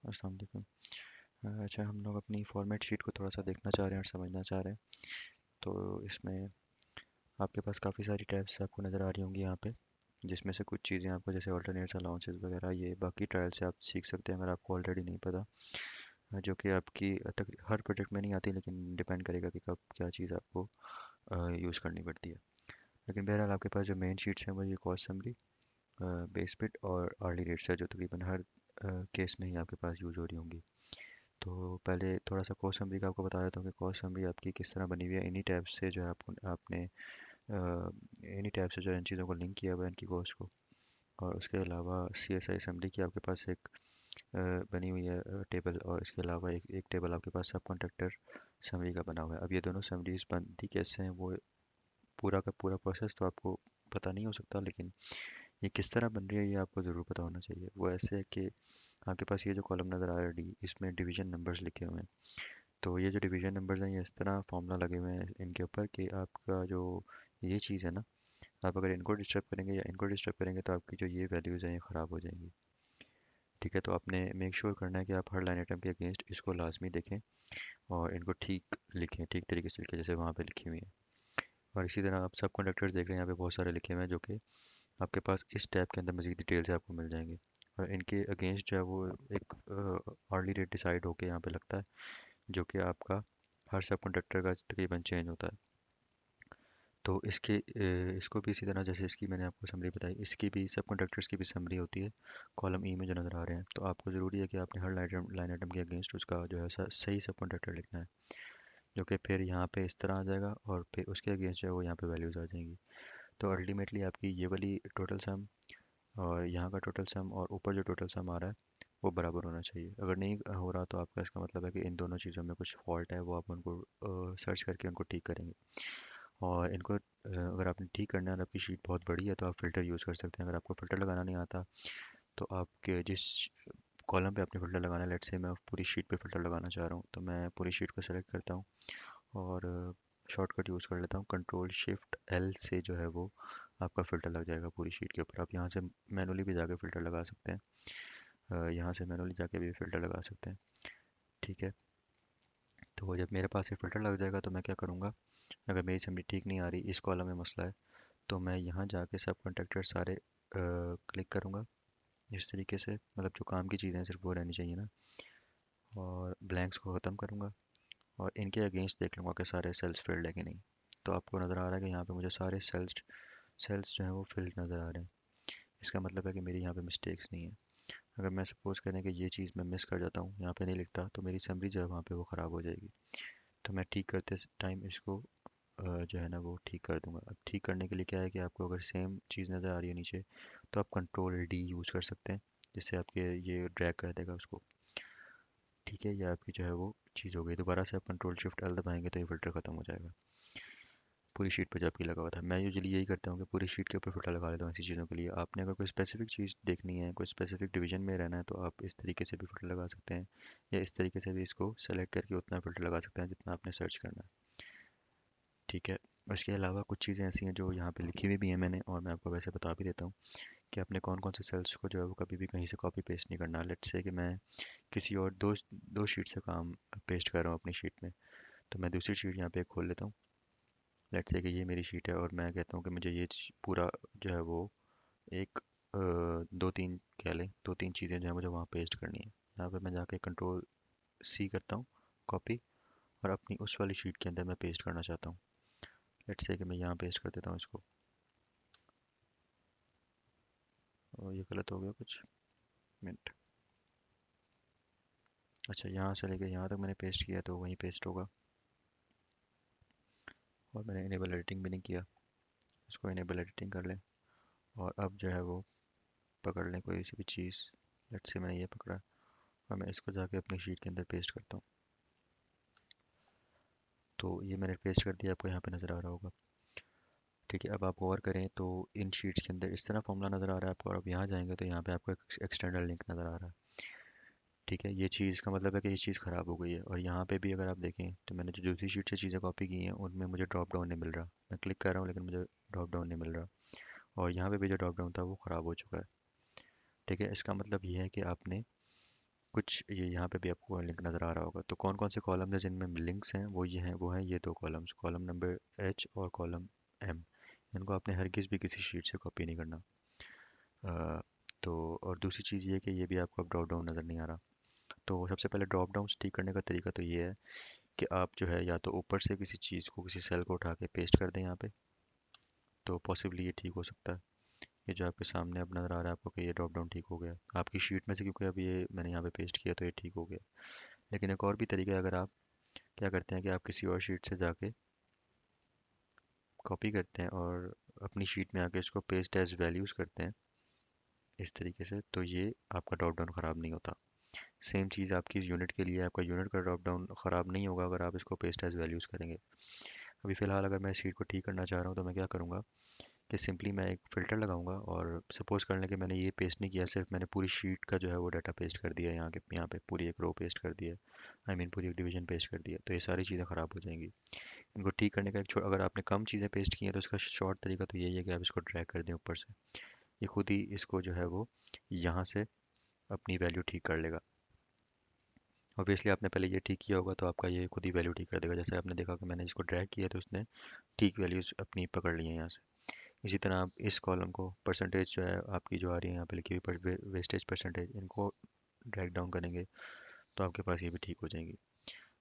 अस्सलाम वालेकुम। अच्छा, हम लोग अपनी फॉर्मेट शीट को थोड़ा सा देखना चाह रहे हैं और समझना चाह रहे हैं। तो इसमें आपके पास काफ़ी सारी टैब्स आपको नज़र आ रही होंगी यहाँ पे, जिसमें से कुछ चीज़ें आपको जैसे ऑल्टरनेट्स अलाउंसेस वगैरह ये बाकी ट्रायल से आप सीख सकते हैं अगर आपको ऑलरेडी नहीं पता। जो कि आपकी तक हर प्रोजेक्ट में नहीं आती, लेकिन डिपेंड करेगा कि कब क्या चीज़ आपको यूज़ करनी पड़ती है। लेकिन बहरहाल आपके पास जो मेन शीट्स हैं वो ये कॉस्ट समरी, बेस बिट और आर्ली रेट्स है, जो तकरीबन हर केस में ही आपके पास यूज़ हो रही होंगी। तो पहले थोड़ा सा कॉस्ट समरी का आपको बता देता हूँ कि कॉस्ट समरी आपकी किस तरह बनी हुई है। इन्हीं टैब से जो है आपने इन्हीं टैब से जो है इन चीज़ों को लिंक किया हुआ है इनकी कॉस्ट को। और उसके अलावा सी एस आई समरी की आपके पास एक अ, बनी हुई है टेबल, और इसके अलावा एक एक टेबल आपके पास सब कॉन्ट्रैक्टर समरी का बना हुआ है। अब ये दोनों समरीज बनती कैसे हैं, वो पूरा का पूरा प्रोसेस तो आपको पता नहीं हो सकता, लेकिन ये किस तरह बन रही है ये आपको ज़रूर पता होना चाहिए। वो ऐसे है कि आपके पास ये जो कॉलम नज़र आ रहा है डी, इसमें डिवीजन नंबर्स लिखे हुए हैं। तो ये जो डिवीजन नंबर्स हैं ये इस तरह फार्मूला लगे हुए हैं इनके ऊपर कि आपका जो ये चीज़ है ना, आप अगर इनको डिस्टर्ब करेंगे या इनको डिस्टर्ब करेंगे तो आपकी जो ये वैल्यूज़ हैं ये ख़राब हो जाएंगी। ठीक है, तो आपने मेक श्योर करना है कि आप हर लाइन आइटम के अगेंस्ट इसको लाजमी देखें और इनको ठीक लिखें, ठीक तरीके से लिखें जैसे वहाँ पे लिखी हुई है। और इसी तरह आप सब कंडक्टर्स देख रहे हैं, यहाँ पे बहुत सारे लिखे हुए हैं जो कि आपके पास इस टैब के अंदर मज़ीद डिटेल से आपको मिल जाएंगे। और इनके अगेंस्ट जो है वो एक आर्ली रेट डिसाइड होके यहाँ पे लगता है, जो कि आपका हर सब कंडक्टर का तकरीबन चेंज होता है। तो इसको भी इसी तरह जैसे इसकी मैंने आपको समरी बताई, इसकी भी सब कंडक्टर्स की भी समरी होती है कॉलम ई में जो नज़र आ रहे हैं। तो आपको ज़रूरी है कि आपने हर लाइन आइटम के अगेंस्ट उसका जो है सही सब कंडक्टर लिखना है, जो कि फिर यहाँ पे इस तरह आ जाएगा और फिर उसके अगेंस्ट जो है वो यहाँ पे वैल्यूज़ आ जाएंगी। तो अल्टीमेटली आपकी ये वाली टोटल सम और यहाँ का टोटल सम और ऊपर जो टोटल सम आ रहा है वो बराबर होना चाहिए। अगर नहीं हो रहा तो आपका इसका मतलब है कि इन दोनों चीज़ों में कुछ फॉल्ट है, वो आप उनको सर्च करके उनको ठीक करेंगे। और इनको अगर आपने ठीक करना है और आपकी शीट बहुत बड़ी है तो आप फ़िल्टर यूज़ कर सकते हैं। अगर आपको फ़िल्टर लगाना नहीं आता तो आपके जिस कॉलम पे आपने फ़िल्टर लगाना है, लेट्स से मैं पूरी शीट पे फ़िल्टर लगाना चाह रहा हूँ, तो मैं पूरी शीट को सेलेक्ट करता हूँ और शॉर्टकट यूज़ कर लेता हूँ, कंट्रोल शिफ्ट एल से जो है वो आपका फ़िल्टर लग जाएगा पूरी शीट के ऊपर। आप यहाँ से मैनुअली भी जाके फ़िल्टर लगा सकते हैं, यहाँ से मैनुअली जाके भी फ़िल्टर लगा सकते हैं। ठीक है, तो जब मेरे पास ये फ़िल्टर लग जाएगा तो मैं क्या करूँगा, अगर मेरी समरी ठीक नहीं आ रही, इस कॉलम में मसला है, तो मैं यहाँ जाके सब कॉन्ट्रैक्टर सारे क्लिक करूँगा इस तरीके से, मतलब जो काम की चीज़ें हैं सिर्फ वो रहनी चाहिए ना, और ब्लैंक्स को ख़त्म करूँगा और इनके अगेंस्ट देख लूँगा कि सारे सेल्स फिल्ड है कि नहीं। तो आपको नज़र आ रहा है कि यहाँ पे मुझे सारे सेल्स सेल्स जो हैं वो फिल्ड नज़र आ रहे हैं। इसका मतलब है कि मेरी यहाँ पे मिस्टेक्स नहीं है। अगर मैं सपोज़ करें कि ये चीज़ मैं मिस कर जाता हूँ, यहाँ पे नहीं लिखता, तो मेरी समरी जो है वहाँ पे वो ख़राब हो जाएगी। तो मैं ठीक करते टाइम इसको जो है ना वो ठीक कर दूंगा। अब ठीक करने के लिए क्या है कि आपको अगर सेम चीज़ नज़र आ रही है नीचे, तो आप कंट्रोल डी यूज़ कर सकते हैं, जिससे आपके ये ड्रैग कर देगा उसको। ठीक है, ये आपकी जो है वो चीज़ हो गई। दोबारा से आप कंट्रोल शिफ्ट एल दबाएंगे तो ये फ़िल्टर ख़त्म हो जाएगा पूरी शीट पे जो आपकी लगा हुआ था। मैं यूजुअली यही करता हूँ कि पूरी शीट के ऊपर फ़िल्टर लगा लेता हूँ ऐसी चीज़ों के लिए। आपने अगर कोई स्पेसिफिक चीज़ देखनी है, कोई स्पेसिफिक डिवीजन में रहना है, तो आप इस तरीके से भी फ़िल्टर लगा सकते हैं, या इस तरीके से भी इसको सेलेक्ट करके उतना फ़िल्टर लगा सकते हैं जितना आपने सर्च करना है। ठीक है, उसके अलावा कुछ चीज़ें ऐसी हैं जो यहाँ पे लिखी हुई भी हैं मैंने, और मैं आपको वैसे बता भी देता हूँ कि आपने कौन कौन से सेल्स को जो है वो कभी भी कहीं से कॉपी पेस्ट नहीं करना। लेट्स से कि मैं किसी और दो दो शीट से काम पेस्ट कर रहा हूँ अपनी शीट में, तो मैं दूसरी शीट यहाँ पे खोल लेता हूँ। लेट्स से कि ये मेरी शीट है और मैं कहता हूँ कि मुझे ये पूरा जो है वो एक दो तीन कह लें, दो तीन चीज़ें जो है मुझे वहाँ पेस्ट करनी है। यहाँ पे मैं जाके कंट्रोल सी करता हूँ, कॉपी, और अपनी उस वाली शीट के अंदर मैं पेस्ट करना चाहता हूँ। लेट्स से कि मैं यहाँ पेस्ट कर देता हूँ इसको। और ये गलत हो गया कुछ, मिनट। अच्छा, यहाँ से लेके यहाँ तक मैंने पेस्ट किया तो वहीं पेस्ट होगा। और मैंने इनेबल एडिटिंग भी नहीं किया, इसको इनेबल एडिटिंग कर लें। और अब जो है वो पकड़ लें कोई सी भी चीज़, लेट्स से मैंने ये पकड़ा और मैं इसको जाके अपनी शीट के अंदर पेस्ट करता हूँ। तो ये मैंने पेस्ट कर दिया, आपको यहाँ पे नज़र आ रहा होगा। ठीक है, अब आप गौर करें तो इन शीट्स के अंदर इस तरह फॉर्मूला नज़र आ रहा है आपको, और अब यहाँ जाएंगे तो यहाँ पे आपको एक एक्सटर्नल लिंक नज़र आ रहा है। ठीक है, ये चीज़ का मतलब है कि ये चीज़ ख़राब हो गई है। और यहाँ पे भी अगर आप देखें तो मैंने जो दूसरी शीट से चीज़ें कॉपी की हैं उनमें मुझे ड्रॉप डाउन नहीं मिल रहा। मैं क्लिक कर रहा हूँ लेकिन मुझे ड्रॉप डाउन नहीं मिल रहा, और यहाँ पे भी जो ड्रॉप डाउन था वो ख़राब हो चुका है। ठीक है, इसका मतलब ये है कि आपने कुछ ये यहाँ पे भी आपको लिंक नज़र आ रहा होगा। तो कौन कौन से कॉलम है जिनमें लिंक्स हैं, वो ये हैं, वो हैं ये दो कॉलम्स, कॉलम नंबर एच और कॉलम एम। इनको आपने हरगिज़ भी किसी शीट से कॉपी नहीं करना। अ, तो और दूसरी चीज़ ये कि ये भी आपको अब ड्रॉप डाउन नज़र नहीं आ रहा। तो सबसे पहले ड्रॉप डाउन ठीक करने का तरीका तो ये है कि आप जो है या तो ऊपर से किसी चीज़ को, किसी सेल को उठा के पेस्ट कर दें यहाँ पे, तो पॉसिबली ये ठीक हो सकता है। ये जो आपके सामने अब नज़र आ रहा है आपको कि ये ड्रॉप डाउन ठीक हो गया आपकी शीट में से, क्योंकि अब ये मैंने यहाँ पे पेस्ट किया तो ये ठीक हो गया। लेकिन एक और भी तरीका है, अगर आप क्या करते हैं कि आप किसी और शीट से जाके कॉपी करते हैं और अपनी शीट में आके इसको पेस्ट एज वैल्यूज़ करते हैं इस तरीके से, तो ये आपका ड्रॉप डाउन ख़राब नहीं होता। सेम चीज़ आपकी यूनिट के लिए, आपका यूनिट का ड्रॉप डाउन ख़राब नहीं होगा अगर आप इसको पेस्ट एज वैल्यूज़ करेंगे। अभी फ़िलहाल अगर मैं शीट को ठीक करना चाह रहा हूँ तो मैं क्या करूँगा कि सिंपली मैं एक फ़िल्टर लगाऊंगा, और सपोज़ कर लें कि मैंने ये पेस्ट नहीं किया, सिर्फ मैंने पूरी शीट का जो है वो डाटा पेस्ट कर दिया है, यहाँ पे पूरी एक रो पेस्ट कर दिया है, पूरी एक डिवीज़न पेस्ट कर दिया, तो ये सारी चीज़ें ख़राब हो जाएंगी। इनको ठीक करने का अगर आपने कम चीज़ें पेस्ट की हैं तो इसका शॉर्ट तरीका तो यही है कि आप इसको ड्रैग कर दें ऊपर से, ये खुद ही इसको जो है वो यहाँ से अपनी वैल्यू ठीक कर लेगा। ऑब्वियसली आपने पहले ये ठीक किया होगा तो आपका ये खुद ही वैल्यू ठीक कर देगा। जैसे आपने देखा कि मैंने इसको ड्रैग किया तो उसने ठीक वैल्यूज़ अपनी पकड़ ली है यहाँ से। इसी तरह आप इस कॉलम को परसेंटेज जो है आपकी जो आ रही है यहाँ पे लिखी हुई वेस्टेज परसेंटेज, इनको ड्रैग डाउन करेंगे तो आपके पास ये भी ठीक हो जाएंगी।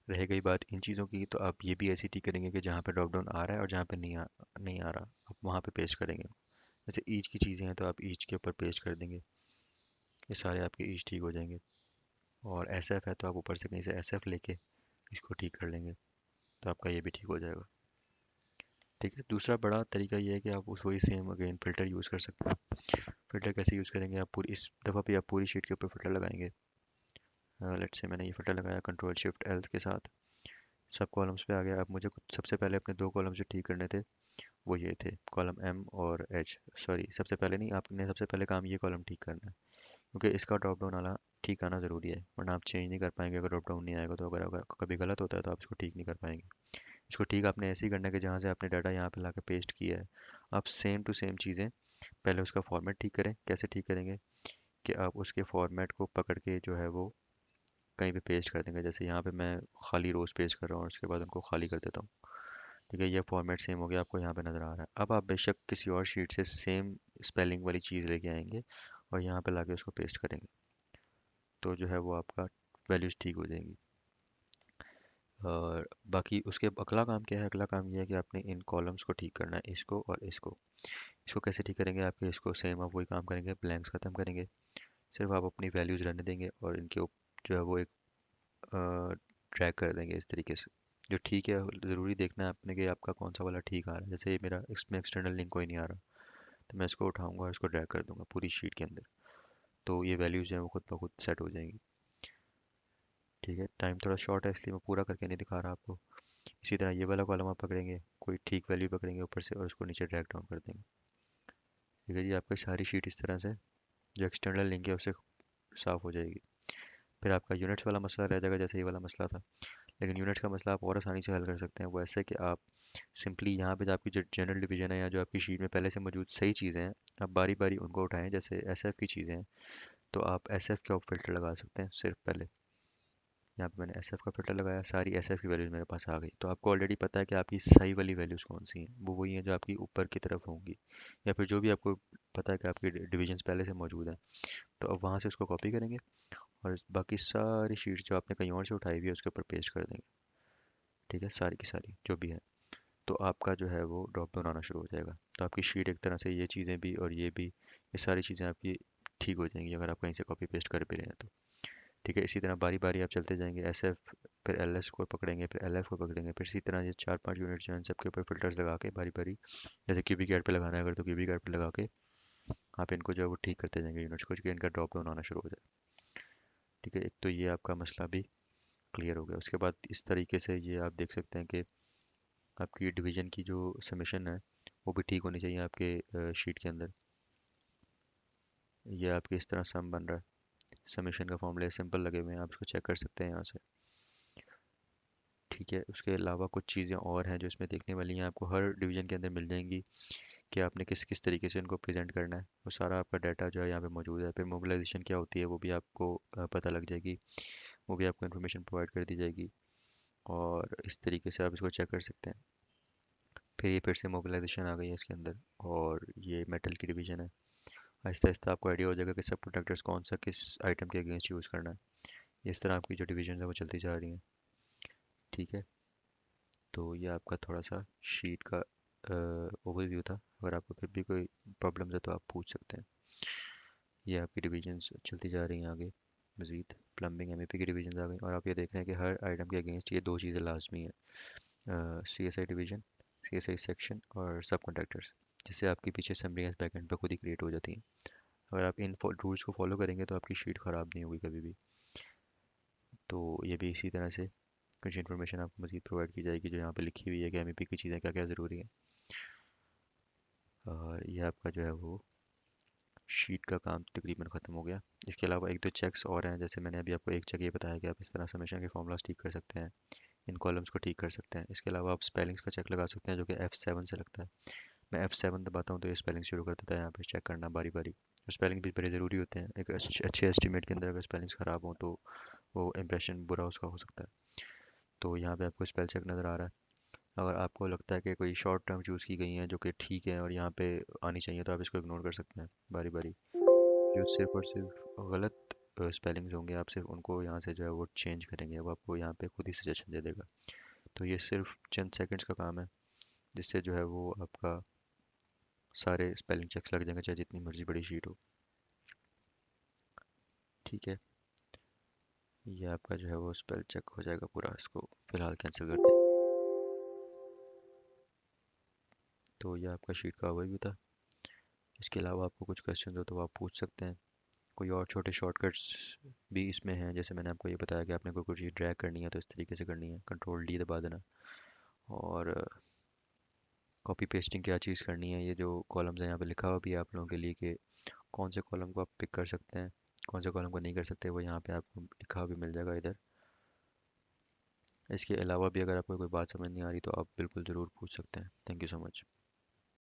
रह गई बात इन चीज़ों की, तो आप ये भी ऐसे ठीक करेंगे कि जहाँ पे ड्रॉप डाउन आ रहा है और जहाँ पे नहीं आ रहा आप वहाँ पे पेस्ट करेंगे। जैसे ईच की चीज़ें हैं तो आप ईच के ऊपर पेस्ट कर देंगे, ये सारे आपके ईच ठीक हो जाएंगे। और एस एफ है तो आप ऊपर से कहीं से एस एफ लेके इसको ठीक कर लेंगे, तो आपका ये भी ठीक हो जाएगा। ठीक है, दूसरा बड़ा तरीका ये है कि आप उस वही सेम अगेन फ़िल्टर यूज़ कर सकते हैं। फ़िल्टर कैसे यूज़ करेंगे, आप पूरी इस दफ़ा भी आप पूरी शीट के ऊपर फ़िल्टर लगाएंगे। लेट्स से मैंने ये फ़िल्टर लगाया कंट्रोल शिफ्ट एल के साथ, सब कॉलम्स पे आ गया। अब मुझे सबसे पहले अपने दो कॉलम्स जो ठीक करने थे वो ये थे, कॉलम एम और एच। सॉरी, सबसे पहले नहीं, आपने सबसे पहले काम ये कॉलम ठीक करना है, क्योंकि इसका ड्रॉप डाउन आना ठीक आना ज़रूरी है, वरना आप चेंज नहीं कर पाएंगे अगर ड्रॉप डाउन नहीं आएगा। तो अगर कभी गलत होता है तो आप इसको ठीक नहीं कर पाएंगे। इसको ठीक आपने ऐसे ही करना है कि जहाँ से आपने डाटा यहाँ पे ला के पेस्ट किया है, आप सेम टू सेम चीज़ें पहले उसका फॉर्मेट ठीक करें। कैसे ठीक करेंगे कि आप उसके फॉर्मेट को पकड़ के जो है वो कहीं पे पेस्ट कर देंगे। जैसे यहाँ पे मैं खाली रोज पेस्ट कर रहा हूँ और उसके बाद उनको खाली कर देता हूँ। ठीक है, ये फॉर्मेट सेम हो गया, आपको यहाँ पे नज़र आ रहा है। अब आप बेशक किसी और शीट से सेम स्पेलिंग वाली चीज़ लेके आएंगे और यहाँ पे लाके उसको पेस्ट करेंगे, तो जो है वो आपका वैल्यूज़ ठीक हो जाएंगी। और बाकी उसके अगला काम क्या है, अगला काम ये है कि आपने इन कॉलम्स को ठीक करना है, इसको और इसको। इसको कैसे ठीक करेंगे, आपके इसको सेम आप वही काम करेंगे, ब्लैंक्स ख़त्म करेंगे, सिर्फ आप अपनी वैल्यूज़ रहने देंगे और इनके जो है वो एक ट्रैक कर देंगे इस तरीके से। जो ठीक है, ज़रूरी देखना है आपने कि आपका कौन सा वाला ठीक आ रहा है। जैसे ये मेरा इसमें एक्सटर्नल लिंक कोई नहीं आ रहा, तो मैं इसको उठाऊंगा और इसको ड्रैग कर दूंगा पूरी शीट के अंदर, तो ये वैल्यूज़ हैं वो खुद ब खुद सेट हो जाएंगी। ठीक है, टाइम थोड़ा शॉर्ट है इसलिए मैं पूरा करके नहीं दिखा रहा आपको। इसी तरह ये वाला कॉलम आप पकड़ेंगे, कोई ठीक वैल्यू पकड़ेंगे ऊपर से और उसको नीचे ड्रैग डाउन कर देंगे। ठीक है जी, आपकी सारी शीट इस तरह से जो एक्सटर्नल लिंक है उससे साफ़ हो जाएगी। फिर आपका यूनिट्स वाला मसला रह जाएगा, जैसे ये वाला मसला था। लेकिन यूनिट्स का मसला आप और आसानी से हल कर सकते हैं, वो ऐसे कि आप सिंपली यहाँ पे जो आपकी जो जनरल डिवीजन है या जो आपकी शीट में पहले से मौजूद सही चीज़ें हैं, आप बारी बारी उनको उठाएं। जैसे एस एफ की चीज़ें हैं तो आप एस एफ का फिल्टर लगा सकते हैं सिर्फ पहले। यहाँ पे मैंने एस एफ का फिल्टर लगाया, सारी एस एफ की वैल्यूज़ मेरे पास आ गई, तो आपको ऑलरेडी पता है कि आपकी सही वाली वैल्यूज़ कौन सी हैं, वो वही हैं जो आपकी ऊपर की तरफ होंगी, या फिर जो भी आपको पता है कि आपकी डिविजन्स पहले से मौजूद हैं। तो अब वहाँ से उसको कॉपी करेंगे और बाकी सारी शीट जो आपने कहीं और से उठाई हुई है उसके ऊपर पेस्ट कर देंगे। ठीक है, सारी की सारी जो भी है, तो आपका जो है वो ड्रॉप डाउन आना शुरू हो जाएगा। तो आपकी शीट एक तरह से ये चीज़ें भी और ये भी, ये सारी चीज़ें आपकी ठीक हो जाएंगी अगर आप कहीं से कॉपी पेस्ट कर भी रहे हैं तो। ठीक है, इसी तरह बारी बारी आप चलते जाएंगे, एस एफ फिर एल एस को पकड़ेंगे, फिर एल एफ को पकड़ेंगे, फिर इसी तरह ये चार पांच यूनिट जो हैं सबके ऊपर फिल्टर्स लगा के बारी बारी, जैसे क्यूबिक ऐड पे लगाना है अगर तो क्यूबिक ऐड पे लगा के आप इनको जो है वो ठीक करते जाएंगे यूनिट्स को, कि इनका ड्रॉप डाउन आना शुरू हो जाए। ठीक है, एक तो ये आपका मसला भी क्लियर हो गया। उसके बाद इस तरीके से ये आप देख सकते हैं कि आपकी डिवीजन की जो समेशन है वो भी ठीक होनी चाहिए आपके शीट के अंदर। ये आपके इस तरह सम बन रहा है, समेशन का फॉर्मूले सिंपल लगे हुए हैं, आप इसको चेक कर सकते हैं यहाँ से। ठीक है, उसके अलावा कुछ चीज़ें और हैं जो इसमें देखने वाली हैं, आपको हर डिवीजन के अंदर मिल जाएंगी कि आपने किस किस तरीके से इनको प्रेजेंट करना है, वो सारा आपका डाटा जो है यहाँ पे मौजूद है। फिर मोबिलाइजेशन क्या होती है वो भी आपको पता लग जाएगी, वो भी आपको इन्फॉर्मेशन प्रोवाइड कर दी जाएगी, और इस तरीके से आप इसको चेक कर सकते हैं। फिर ये फिर से मोबिलाइजेशन आ गई है इसके अंदर, और ये मेटल की डिवीजन है। आहिस्ता आहिस्ता आपको आइडिया हो जाएगा कि सब प्रोटेक्टर्स कौन सा किस आइटम के अगेंस्ट यूज़ करना है। इस तरह आपकी जो डिवीजन है वो चलती जा रही हैं। ठीक है, तो ये आपका थोड़ा सा शीट का ओवरव्यू था। अगर आपको फिर भी कोई प्रॉब्लम्स है तो आप पूछ सकते हैं। ये आपकी डिवीजन्स चलती जा रही हैं आगे। मज़ीद प्लम्बिंग एमईपी की डिवीजन आ गई, और आप ये देख रहे हैं कि हर आइटम के अगेंस्ट ये दो चीज़ें लाजमी है, सीएसआई डिवीजन, सीएसआई सेक्शन और सब कॉन्ट्रैक्टर्स, जिससे आपकी पीछे समरीज बैकएंड पे खुद ही क्रिएट हो जाती हैं। अगर आप इन रूल्स को फॉलो करेंगे तो आपकी शीट ख़राब नहीं होगी कभी भी। तो ये भी इसी तरह से कुछ इन्फॉर्मेशन आपको मज़ीद प्रोवाइड की जाएगी जो यहाँ पे लिखी हुई है कि एमईपी की चीज़ें क्या क्या ज़रूरी है। और ये आपका जो है वो शीट का काम तकरीबन ख़त्म हो गया। इसके अलावा एक दो चेक्स और हैं, जैसे मैंने अभी आपको एक चेक ये बताया कि आप इस तरह समेशन के फॉर्मूलाज ठीक कर सकते हैं, इन कॉलम्स को ठीक कर सकते हैं। इसके अलावा आप स्पेलिंग्स का चेक लगा सकते हैं जो कि F7 से लगता है। मैं F7 दबाता हूँ तो ये स्पेलिंग शुरू कर देता है यहाँ पे चेक करना बारी बारी। और स्पेलिंग भी बड़े ज़रूरी होते हैं, एक अच्छे एस्टीमेट के अंदर अगर स्पेलिंग्स ख़राब हो तो वो इंप्रेशन बुरा उसका हो सकता है। तो यहाँ पे आपको स्पेल चेक नज़र आ रहा है। अगर आपको लगता है कि कोई शॉर्ट टर्म चूज़ की गई हैं जो कि ठीक है और यहाँ पे आनी चाहिए, तो आप इसको इग्नोर कर सकते हैं बारी बारी। जो सिर्फ और सिर्फ गलत स्पेलिंग्स होंगे आप सिर्फ उनको यहाँ से जो है वो चेंज करेंगे, वो आपको यहाँ पे खुद ही सजेशन दे देगा। तो ये सिर्फ चंद सेकंड्स का काम है, जिससे जो है वो आपका सारे स्पेलिंग चेक्स लग जाएंगे चाहे जितनी मर्जी बड़ी शीट हो। ठीक है, ये आपका जो है वो स्पेल चेक हो जाएगा पूरा। इसको फिलहाल कैंसिल कर दें। तो ये आपका शीट का ओवरव्यू था। इसके अलावा आपको कुछ क्वेश्चन हो तो आप पूछ सकते हैं। कोई और छोटे शॉर्टकट्स भी इसमें हैं, जैसे मैंने आपको ये बताया कि आपने कोई कोई चीज़ ड्रैग करनी है तो इस तरीके से करनी है, कंट्रोल डी दबा देना। और कॉपी पेस्टिंग क्या चीज़ करनी है, ये जो कॉलम्स हैं यहाँ पे लिखा हुआ भी है आप लोगों के लिए कि कौन से कॉलम को आप पिक कर सकते हैं, कौन से कॉलम को नहीं कर सकते, वो यहाँ पे आपको लिखा हुआ भी मिल जाएगा इधर। इसके अलावा भी अगर आपको कोई बात समझ नहीं आ रही तो आप बिल्कुल ज़रूर पूछ सकते हैं। Thank you so much.